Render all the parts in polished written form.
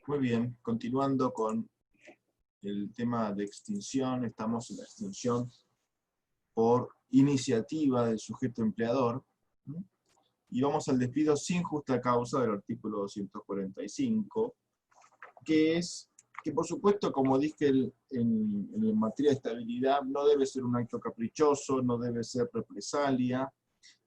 Muy bien, continuando con el tema de extinción, estamos en la extinción por iniciativa del sujeto empleador, ¿no? Y vamos al despido sin justa causa del artículo 245, que es que por supuesto, como dije en materia de estabilidad, no debe ser un acto caprichoso, no debe ser represalia.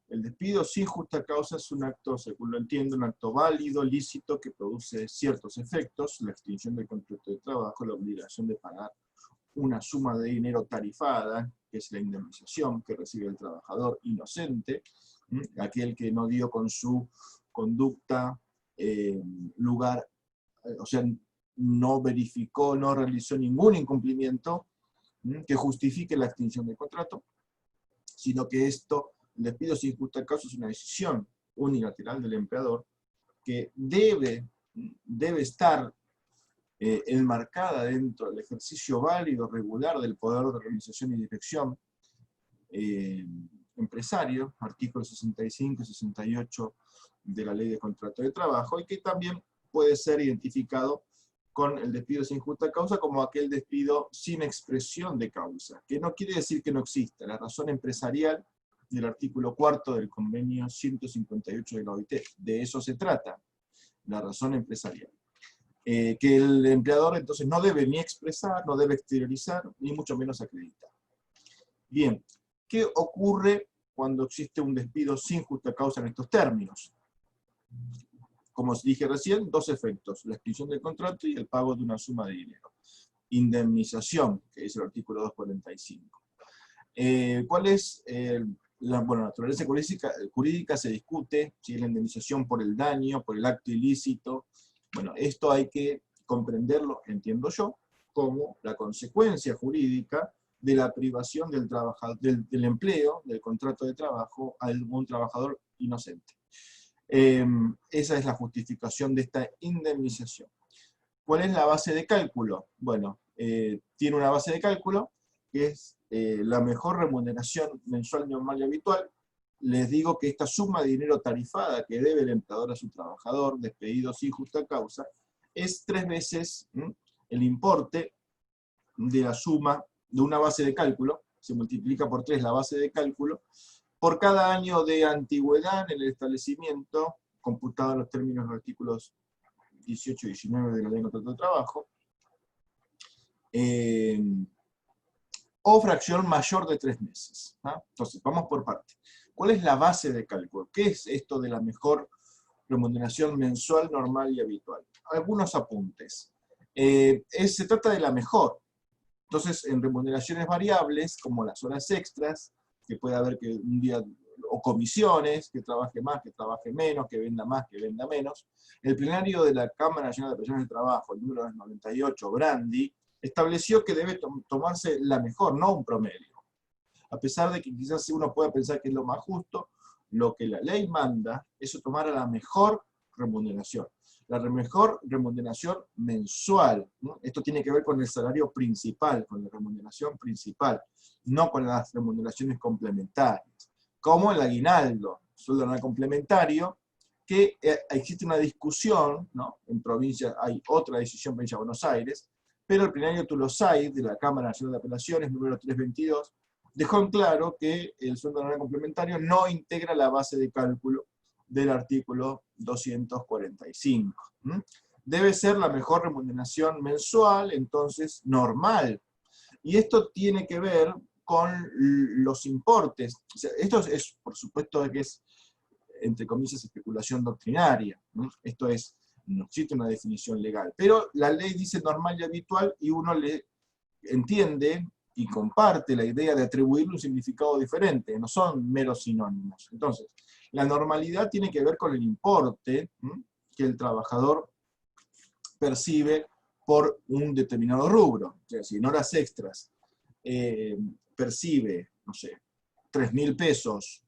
El despido sin justa causa es un acto, según lo entiendo, un acto válido, lícito, que produce ciertos efectos: la extinción del contrato de trabajo, la obligación de pagar una suma de dinero tarifada, que es la indemnización que recibe el trabajador inocente, aquel que no dio con su conducta lugar, o sea, no verificó, no realizó ningún incumplimiento que justifique la extinción del contrato, sino que esto, el despido sin justa causa, es una decisión unilateral del empleador que debe estar enmarcada dentro del ejercicio válido, regular del poder de organización y dirección empresario, artículos 65 y 68 de la Ley de Contrato de Trabajo, y que también puede ser identificado con el despido sin justa causa como aquel despido sin expresión de causa, que no quiere decir que no exista la razón empresarial del artículo 4 del convenio 158 de la OIT. De eso se trata, la razón empresarial. Que el empleador entonces no debe ni expresar, no debe exteriorizar, ni mucho menos acreditar. Bien, ¿qué ocurre cuando existe un despido sin justa causa en estos términos? Como os dije recién, dos efectos: la extinción del contrato y el pago de una suma de dinero. Indemnización, que dice el artículo 245. ¿Cuál es la naturaleza jurídica? Se discute si es la indemnización por el daño, por el acto ilícito. Bueno, esto hay que comprenderlo, entiendo yo, como la consecuencia jurídica de la privación del trabajador, del empleo, del contrato de trabajo, a algún trabajador inocente. Esa es la justificación de esta indemnización. ¿Cuál es la base de cálculo? Bueno, tiene una base de cálculo que es la mejor remuneración mensual normal y habitual. Les digo que esta suma de dinero tarifada que debe el empleador a su trabajador, despedido sin justa causa, es 3 veces el importe de la suma de una base de cálculo. Se multiplica por 3 la base de cálculo, por cada año de antigüedad en el establecimiento, computado en los términos de los artículos 18 y 19 de la Ley de Contrato de Trabajo, o fracción mayor de 3 meses. ¿Ah? Entonces, vamos por parte. ¿Cuál es la base de cálculo? ¿Qué es esto de la mejor remuneración mensual, normal y habitual? Algunos apuntes. Se trata de la mejor. Entonces, en remuneraciones variables, como las horas extras, que puede haber que un día, o comisiones, que trabaje más, que trabaje menos, que venda más, que venda menos. El plenario de la Cámara Nacional de Personas de Trabajo, el número 98, Brandi, estableció que debe tomarse la mejor, no un promedio. A pesar de que quizás uno pueda pensar que es lo más justo, lo que la ley manda es tomar a la mejor remuneración. La mejor remuneración mensual, ¿no? Esto tiene que ver con el salario principal, con la remuneración principal, no con las remuneraciones complementarias. Como el aguinaldo, sueldo anual complementario, que existe una discusión, ¿no? En provincia hay otra decisión en provincia de Buenos Aires, pero el plenario Tulosay de la Cámara Nacional de Apelaciones, número 322, dejó en claro que el sueldo anual complementario no integra la base de cálculo del artículo 245. Debe ser la mejor remuneración mensual, entonces normal. Y esto tiene que ver con los importes. O sea, esto es, por supuesto, que es, entre comillas, especulación doctrinaria. Esto es, no existe una definición legal. Pero la ley dice normal y habitual, y uno le entiende y comparte la idea de atribuirle un significado diferente, no son meros sinónimos. Entonces, la normalidad tiene que ver con el importe que el trabajador percibe por un determinado rubro. O sea, si en horas extras percibe, no sé, 3.000 pesos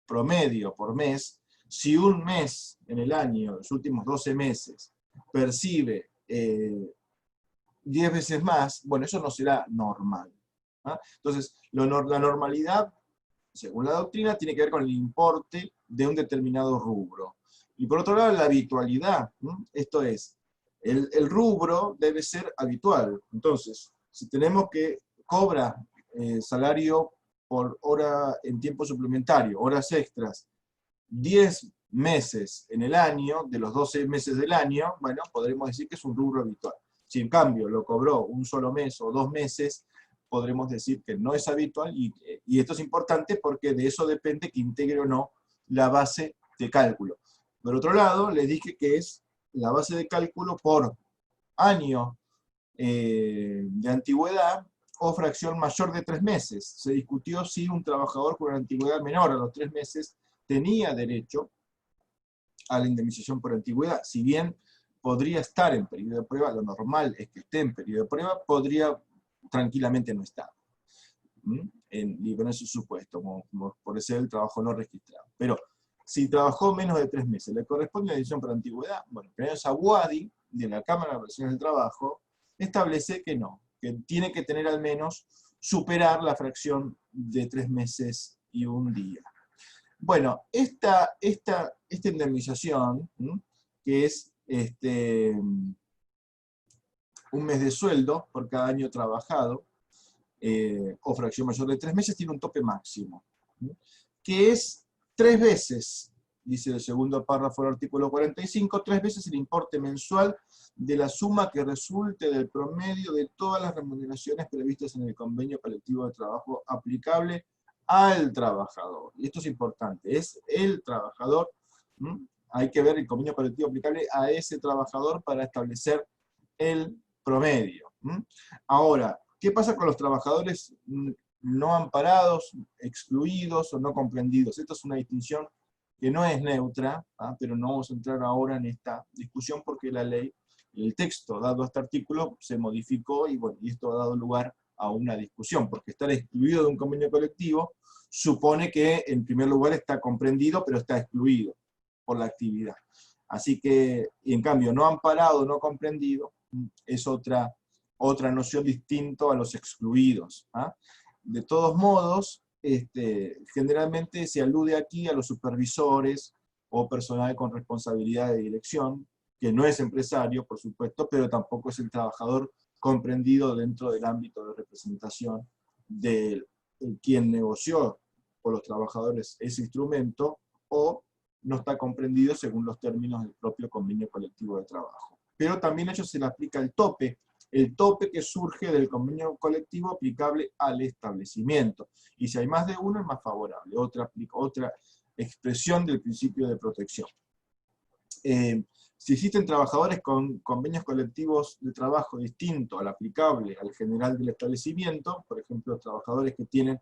promedio por mes, si un mes en el año, los últimos 12 meses, percibe 10 veces más, bueno, eso no será normal. ¿Ah? Entonces, la normalidad, según la doctrina, tiene que ver con el importe de un determinado rubro. Y por otro lado, la habitualidad, ¿no? Esto es, El rubro debe ser habitual. Entonces, si tenemos que cobra salario por hora en tiempo suplementario, horas extras, 10 meses en el año, de los 12 meses del año, bueno, podremos decir que es un rubro habitual. Si en cambio lo cobró un solo mes o 2 meses, podremos decir que no es habitual, y esto es importante porque de eso depende que integre o no la base de cálculo. Por otro lado, les dije que es la base de cálculo por año de antigüedad o fracción mayor de 3 meses. Se discutió si un trabajador con una antigüedad menor a los 3 meses tenía derecho a la indemnización por antigüedad. Si bien podría estar en periodo de prueba, lo normal es que esté en periodo de prueba, podría tranquilamente no estar. Y con ese supuesto, como por ser el trabajo no registrado. Pero si trabajó menos de 3 meses, ¿le corresponde la indemnización por antigüedad? Bueno, primero Aguadi, de la Cámara de Relaciones del Trabajo, establece que no, que tiene que tener al menos superar la fracción de 3 meses y un día. Bueno, esta indemnización, que es un mes de sueldo por cada año trabajado, o fracción mayor de 3 meses, tiene un tope máximo, que es 3 veces, dice el segundo párrafo del artículo 45, 3 veces el importe mensual de la suma que resulte del promedio de todas las remuneraciones previstas en el convenio colectivo de trabajo aplicable al trabajador. Y esto es importante, es el trabajador. Hay que ver el convenio colectivo aplicable a ese trabajador para establecer el promedio. Ahora, ¿qué pasa con los trabajadores no amparados, excluidos o no comprendidos? Esta es una distinción que no es neutra, pero no vamos a entrar ahora en esta discusión porque la ley, el texto dado a este artículo se modificó y, bueno, y esto ha dado lugar a una discusión, porque estar excluido de un convenio colectivo supone que en primer lugar está comprendido, pero está excluido por la actividad. Así que, y en cambio, no amparado, no comprendido, es otra noción distinta a los excluidos. De todos modos, generalmente se alude aquí a los supervisores o personal con responsabilidad de dirección, que no es empresario, por supuesto, pero tampoco es el trabajador comprendido dentro del ámbito de representación de quien negoció por los trabajadores ese instrumento, o no está comprendido según los términos del propio convenio colectivo de trabajo. Pero también a ellos se le aplica el tope que surge del convenio colectivo aplicable al establecimiento. Y si hay más de uno, es más favorable, otra expresión del principio de protección. Si existen trabajadores con convenios colectivos de trabajo distintos al aplicable al general del establecimiento, por ejemplo, trabajadores que tienen,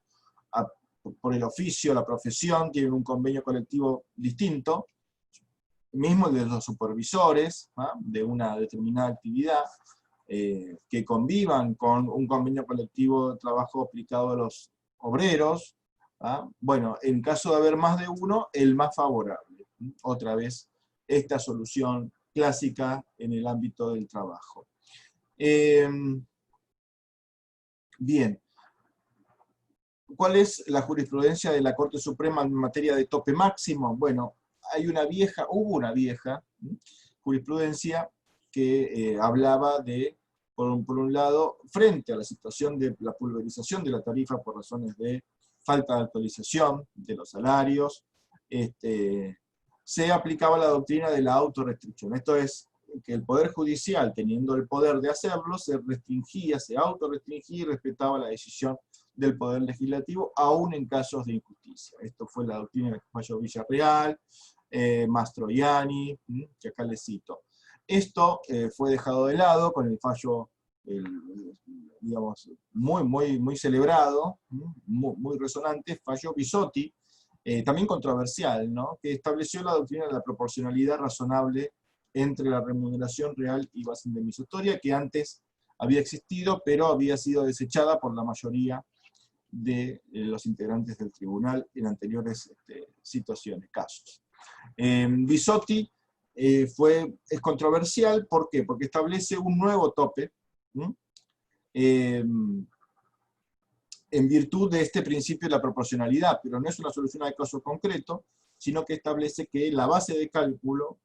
por el oficio, la profesión, tienen un convenio colectivo distinto, mismo el de los supervisores, de una determinada actividad, que convivan con un convenio colectivo de trabajo aplicado a los obreros, bueno, en caso de haber más de uno, el más favorable. Otra vez, esta solución clásica en el ámbito del trabajo. Bien. ¿Cuál es la jurisprudencia de la Corte Suprema en materia de tope máximo? Bueno, hubo una vieja jurisprudencia que hablaba de, por un lado, frente a la situación de la pulverización de la tarifa por razones de falta de actualización de los salarios, se aplicaba la doctrina de la autorrestricción. Esto es, que el Poder Judicial, teniendo el poder de hacerlo, se restringía, se autorrestringía y respetaba la decisión del Poder Legislativo, aún en casos de injusticia. Esto fue la doctrina del fallo Villarreal, Mastroianni, que acá les cito. Esto fue dejado de lado con el fallo, digamos, muy celebrado, muy resonante, fallo Bisotti, también controversial, ¿no? Que estableció la doctrina de la proporcionalidad razonable entre la remuneración real y base indemnizatoria, que antes había existido, pero había sido desechada por la mayoría de los integrantes del tribunal en anteriores situaciones, casos. Bisotti es controversial, ¿por qué? Porque establece un nuevo tope, en virtud de este principio de la proporcionalidad, pero no es una solución al caso concreto, sino que establece que la base de cálculo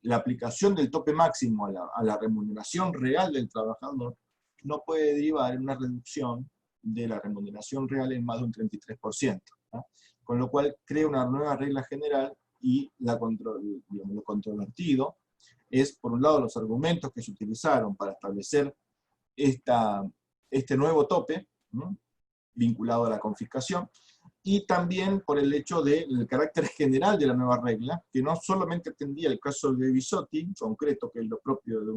la aplicación del tope máximo a la remuneración real del trabajador no puede derivar en una reducción de la remuneración real en más de un 33%. ¿no? Con lo cual crea una nueva regla general y lo controvertido es, por un lado, los argumentos que se utilizaron para establecer este nuevo tope, ¿no? vinculado a la confiscación, y también por el hecho del carácter general de la nueva regla, que no solamente atendía el caso de Bisotti, concreto, que es lo propio de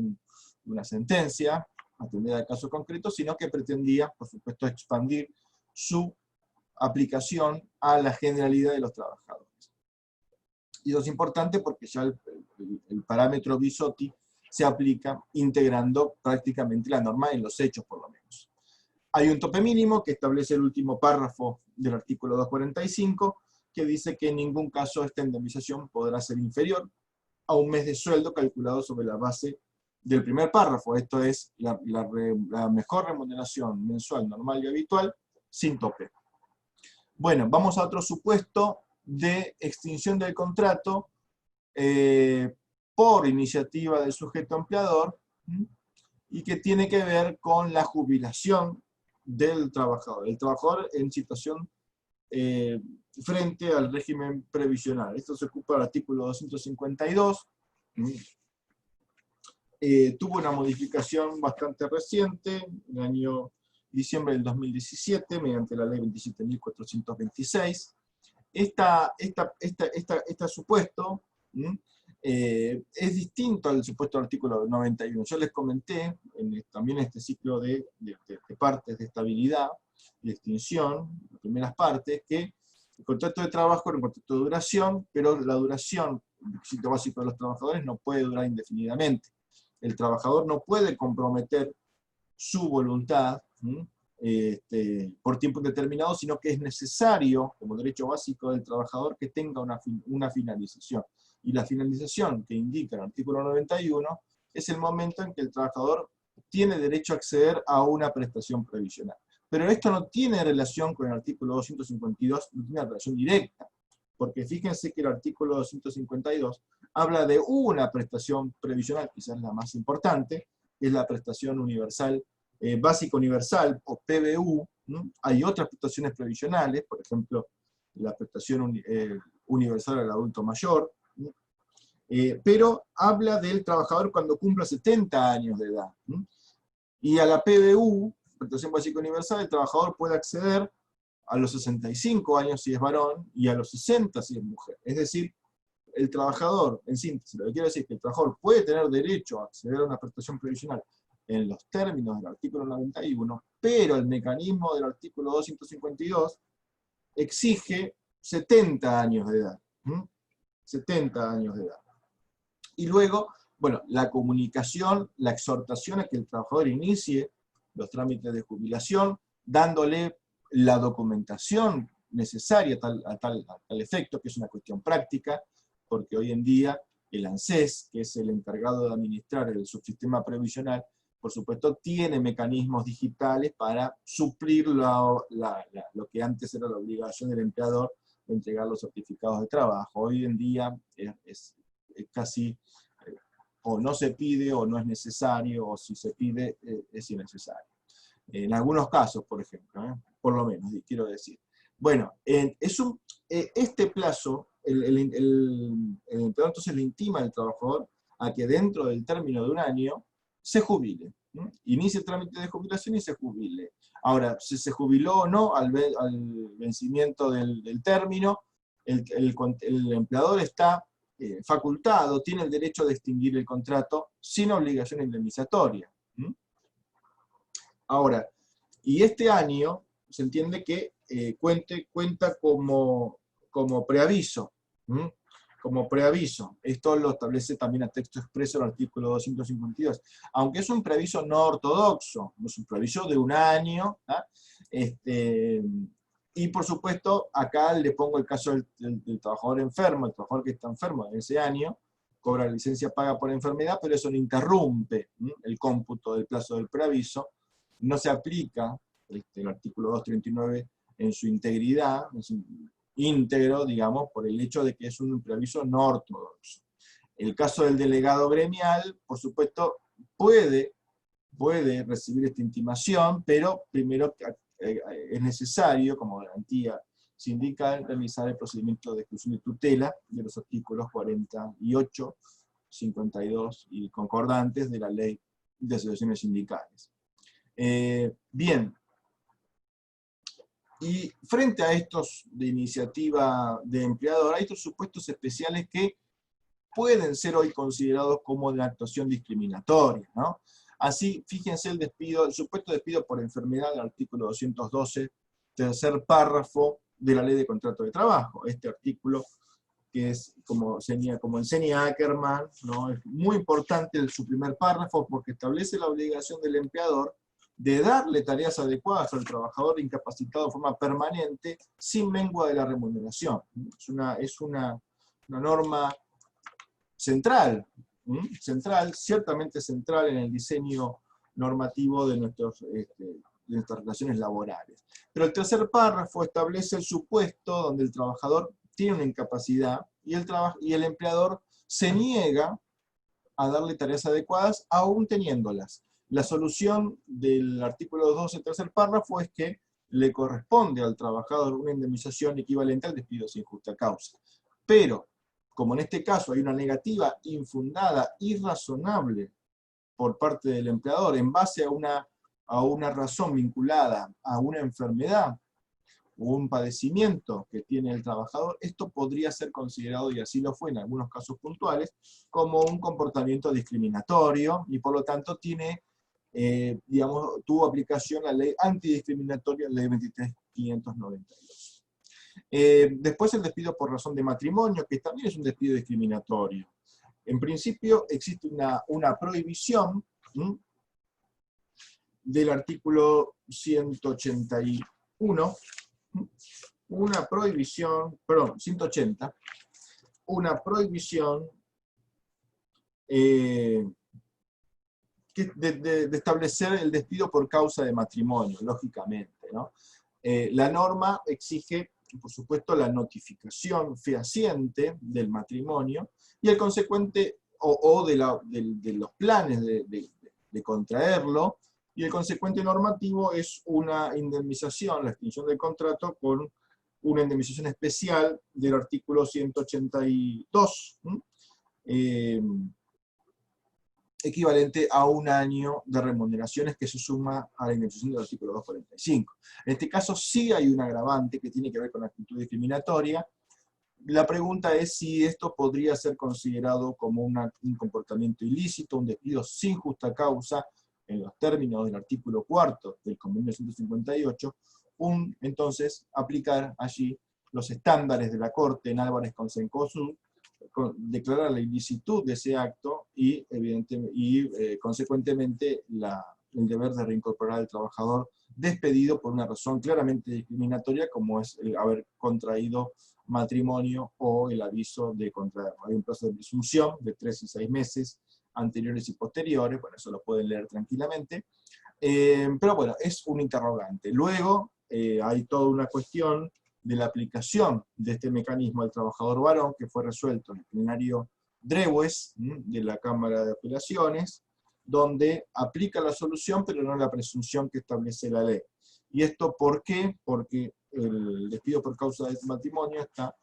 una sentencia, atendía el caso concreto, sino que pretendía, por supuesto, expandir su aplicación a la generalidad de los trabajadores. Y eso es importante porque ya el parámetro Bisotti se aplica integrando prácticamente la norma en los hechos, por lo menos. Hay un tope mínimo que establece el último párrafo del artículo 245, que dice que en ningún caso esta indemnización podrá ser inferior a un mes de sueldo calculado sobre la base del primer párrafo. Esto es la mejor remuneración mensual, normal y habitual, sin tope. Bueno, vamos a otro supuesto de extinción del contrato por iniciativa del sujeto empleador, y que tiene que ver con la jubilación del trabajador. El trabajador en situación frente al régimen previsional. Esto se ocupa del artículo 252. Tuvo una modificación bastante reciente, en el año diciembre del 2017, mediante la ley 27.426. Este supuesto es distinto al supuesto artículo 91. Yo les comenté también en este ciclo de partes de estabilidad y extinción, las primeras partes, que el contrato de trabajo era un contrato de duración, pero la duración, el requisito básico de los trabajadores, no puede durar indefinidamente. El trabajador no puede comprometer su voluntad por tiempo indeterminado, sino que es necesario, como derecho básico del trabajador, que tenga una finalización. Y la finalización que indica el artículo 91 es el momento en que el trabajador tiene derecho a acceder a una prestación previsional. Pero esto no tiene relación con el artículo 252, no tiene relación directa, porque fíjense que el artículo 252 habla de una prestación previsional, quizás la más importante, que es la prestación universal, básica universal, o PBU. ¿no? Hay otras prestaciones previsionales, por ejemplo, la prestación universal al adulto mayor, ¿no? Pero habla del trabajador cuando cumpla 70 años de edad. ¿no? Y a la PBU, prestación básica universal, el trabajador puede acceder a los 65 años si es varón, y a los 60 si es mujer. Es decir, el trabajador, en síntesis, lo que quiero decir es que el trabajador puede tener derecho a acceder a una prestación previsional en los términos del artículo 91, pero el mecanismo del artículo 252 exige 70 años de edad. 70 años de edad. Y luego, bueno, la comunicación, la exhortación a que el trabajador inicie los trámites de jubilación, dándole la documentación necesaria a tal efecto, que es una cuestión práctica, porque hoy en día el ANSES, que es el encargado de administrar el subsistema previsional, por supuesto tiene mecanismos digitales para suplir lo que antes era la obligación del empleador de entregar los certificados de trabajo. Hoy en día es casi, o no se pide, o no es necesario, o si se pide, es innecesario. En algunos casos, por ejemplo, por lo menos, quiero decir. Bueno, este plazo, el empleador entonces le intima al trabajador a que dentro del término de un año se jubile. Inicie el trámite de jubilación y se jubile. Ahora, si se jubiló o no al vencimiento del término, el empleador está facultado, tiene el derecho de extinguir el contrato sin obligación indemnizatoria. Ahora, y este año se entiende que cuenta como preaviso. Como preaviso. Esto lo establece también a texto expreso el artículo 252. Aunque es un preaviso no ortodoxo, es un preaviso de un año. Y por supuesto, acá le pongo el caso del trabajador enfermo, el trabajador que está enfermo en ese año, cobra licencia paga por enfermedad, pero eso no interrumpe el cómputo del plazo del preaviso. No se aplica el artículo 239 en su integridad, íntegro, digamos, por el hecho de que es un preaviso no ortodoxo. El caso del delegado gremial, por supuesto, puede recibir esta intimación, pero primero es necesario, como garantía sindical, realizar el procedimiento de exclusión de tutela de los artículos 48, 52 y concordantes de la Ley de Asociaciones Sindicales. Bien, y frente a estos de iniciativa de empleador, hay otros supuestos especiales que pueden ser hoy considerados como de actuación discriminatoria, ¿no? Así, fíjense el supuesto despido por enfermedad del artículo 212, tercer párrafo de la Ley de Contrato de Trabajo. Este artículo, que es, como enseña Ackerman, ¿no? Es muy importante su primer párrafo porque establece la obligación del empleador de darle tareas adecuadas al trabajador incapacitado de forma permanente sin mengua de la remuneración. Es una norma central, ciertamente central en el diseño normativo de nuestras relaciones laborales. Pero el tercer párrafo establece el supuesto donde el trabajador tiene una incapacidad y el empleador se niega a darle tareas adecuadas aún teniéndolas. La solución del artículo 12, tercer párrafo, es que le corresponde al trabajador una indemnización equivalente al despido sin justa causa. Pero, como en este caso hay una negativa infundada, irrazonable por parte del empleador en base a una razón vinculada a una enfermedad o un padecimiento que tiene el trabajador, esto podría ser considerado, y así lo fue en algunos casos puntuales, como un comportamiento discriminatorio, y por lo tanto tuvo aplicación la ley antidiscriminatoria, la ley 23.592. Después el despido por razón de matrimonio, que también es un despido discriminatorio. En principio existe una prohibición del artículo 181, una prohibición, perdón, 180, una prohibición de establecer el despido por causa de matrimonio, lógicamente, ¿no? La norma exige, por supuesto, la notificación fehaciente del matrimonio y el consecuente, de los planes de contraerlo, y el consecuente normativo es una indemnización, la extinción del contrato, con una indemnización especial del artículo 182, equivalente a un año de remuneraciones que se suma a la indemnización del artículo 245. En este caso sí hay un agravante que tiene que ver con la actitud discriminatoria. La pregunta es si esto podría ser considerado como un comportamiento ilícito, un despido sin justa causa, en los términos del artículo 4 del Convenio 158, entonces aplicar allí los estándares de la Corte en Álvarez con Cencosud, declarar la ilicitud de ese acto y, consecuentemente, el deber de reincorporar al trabajador despedido por una razón claramente discriminatoria, como es el haber contraído matrimonio o el aviso de contraerlo. Hay un plazo de presunción de 3 y 6 meses anteriores y posteriores, bueno, eso lo pueden leer tranquilamente, pero bueno, es un interrogante. Luego hay toda una cuestión de la aplicación de este mecanismo al trabajador varón, que fue resuelto en el plenario Drewes de la Cámara de Apelaciones, donde aplica la solución, pero no la presunción que establece la ley. ¿Y esto por qué? Porque el despido por causa de matrimonio está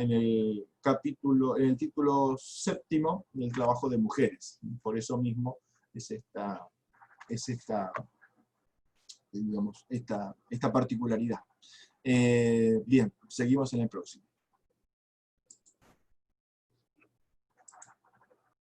en el título séptimo del trabajo de mujeres. Por eso mismo es esta particularidad. Bien, seguimos en el próximo.